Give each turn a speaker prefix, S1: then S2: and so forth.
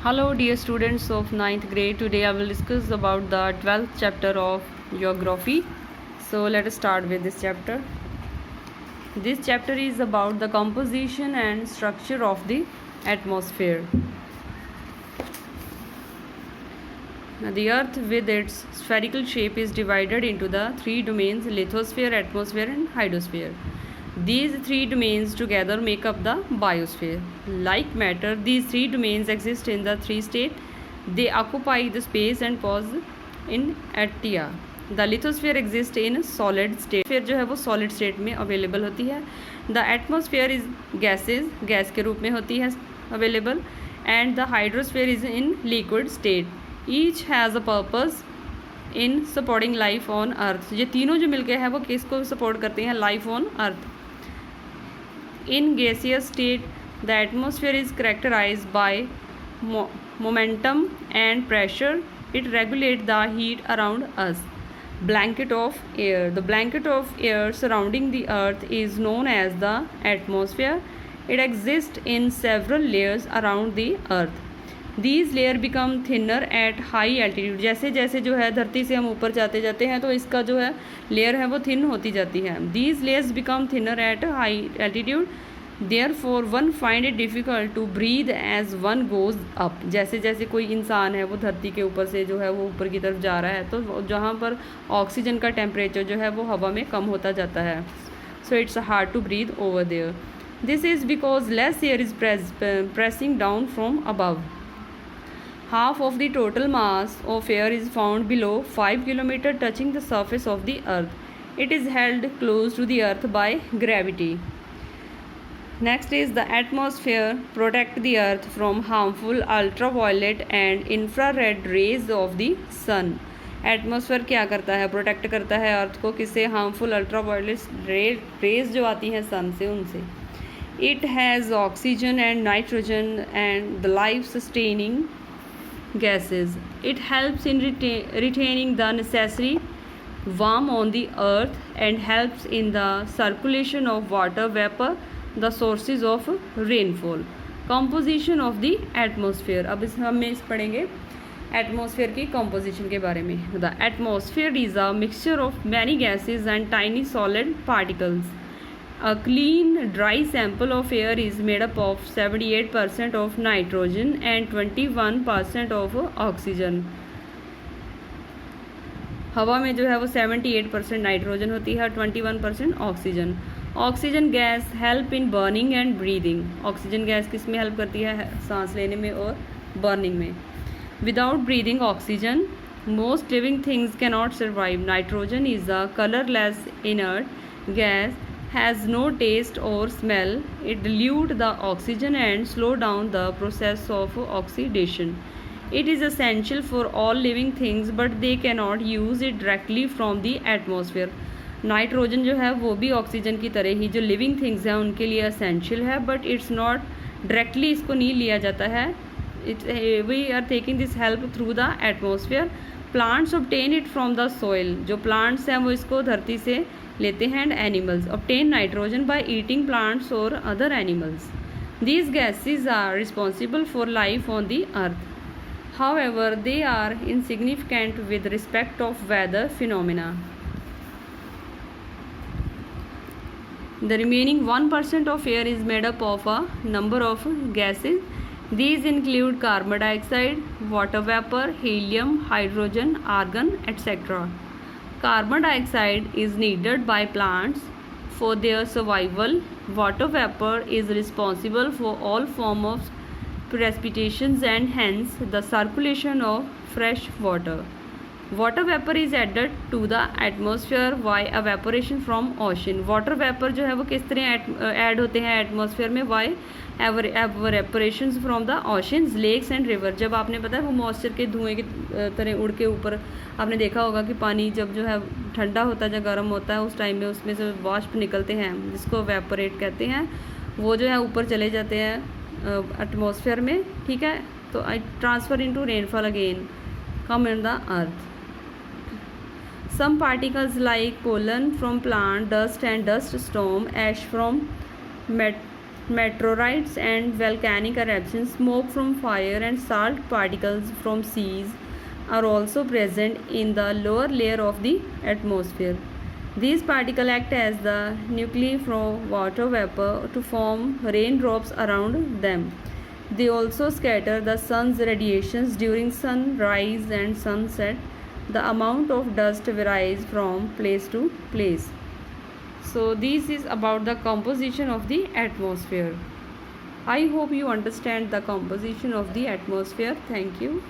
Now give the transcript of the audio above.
S1: Hello dear students of ninth grade. Today I will discuss about the 12th chapter of geography. So let us start with this chapter. This chapter is about the composition and structure of the atmosphere. The earth with its spherical shape is divided into the three domains: lithosphere, atmosphere and hydrosphere. These three domains together make up the biosphere. Like matter, these three domains exist in the three states. They occupy the space and pause in atia. The lithosphere exists in solid state. फिर जो है वो solid state में available होती है. The atmosphere is gases, gas के रूप में होती है available, and the hydrosphere is in liquid state. Each has a purpose in supporting life on earth. ये तीनों जो मिलके है वो किसको support करते हैं? Life on earth. In gaseous state, the atmosphere is characterized by momentum and pressure. It regulates the heat around us. Blanket of air. The blanket of air surrounding the earth is known as the atmosphere. It exists in several layers around the earth. These layers become thinner at high altitude. जैसे जैसे जो है धरती से हम ऊपर जाते जाते हैं तो इसका जो है लेयर है वो थिन होती जाती है. These layers become thinner at high altitude. Therefore one find it difficult to breathe as one goes up. जैसे जैसे कोई इंसान है वो धरती के ऊपर से जो है वो ऊपर की तरफ जा रहा है तो जहाँ पर ऑक्सीजन का टेम्परेचर जो है वो हवा में कम होता जाता है. So it's hard to breathe over there. This is because less air is pressing down from above. Half of the total mass of air is found below 5 km touching the surface of the earth. It is held close to the earth by gravity. Next is the atmosphere protect the earth from harmful ultraviolet and infrared rays of the sun. Atmosphere क्या करता है? Protect करता है अर्थ को किससे? Harmful ultraviolet rays जो आती हैं सन से उनसे. It has oxygen and nitrogen and the life sustaining gases. It helps in retaining the necessary warmth on the earth and helps in the circulation of water vapor, the sources of rainfall. Composition of the atmosphere. अब हम इस पढ़ेंगे atmosphere की composition के बारे में. The atmosphere is a mixture of many gases and tiny solid particles. A clean, dry sample of air is made up of 78% of nitrogen and 21% of oxygen. हवा में जो है वो 78% नाइट्रोजन होती है और 21% oxygen. Oxygen gas help in burning and breathing. Oxygen gas किस में हेल्प करती है? सांस लेने में और बर्निंग में. Without breathing oxygen most living things cannot survive. Nitrogen is a colourless inert gas, has no taste or smell. It dilute the oxygen and slow down the process of oxidation. It is essential for all living things but they cannot use it directly from the atmosphere. Nitrogen जो है वो भी oxygen की तरह ही जो living things हैं उनके लिए असेंशियल है बट इट्स नॉट डायरेक्टली इसको नहीं लिया जाता है. We are taking this help through the atmosphere. Plants obtain it from the soil. जो प्लांट्स हैं वो इसको धरती से लेते हैं. And animals obtain nitrogen by eating plants और other animals. These gases are responsible for life on the earth. However they are insignificant with respect of weather phenomena. The remaining 1% of air is made up of a number of gases. These include carbon dioxide, water vapor, helium, hydrogen, argon, etc. Carbon dioxide is needed by plants for their survival. Water vapor is responsible for all forms of precipitations and hence the circulation of fresh water. Water vapor is added to the atmosphere by evaporation from ocean. Water vapor जो है वो किस तरह add होते हैं atmosphere में? by evaporations from the oceans, lakes and river. जब आपने पता है वो मॉइस्चर के धुएं की तरह उड़ के ऊपर आपने देखा होगा कि पानी जब जो है ठंडा होता है या गर्म होता है उस टाइम में उसमें से वाष्प निकलते हैं जिसको evaporate कहते हैं. वो जो है ऊपर चले जाते हैं एटमॉस्फेयर में. ठीक है, तो transfer into rainfall again come in the earth. Some particles like pollen from plant, dust and dust storm, ash from meteorites and volcanic eruptions, smoke from fire and salt particles from seas are also present in the lower layer of the atmosphere. These particles act as the nuclei for water vapor to form raindrops around them. They also scatter the sun's radiations during sunrise and sunset. The amount of dust varies from place to place. So this is about the composition of the atmosphere. I hope you understand the composition of the atmosphere. Thank you.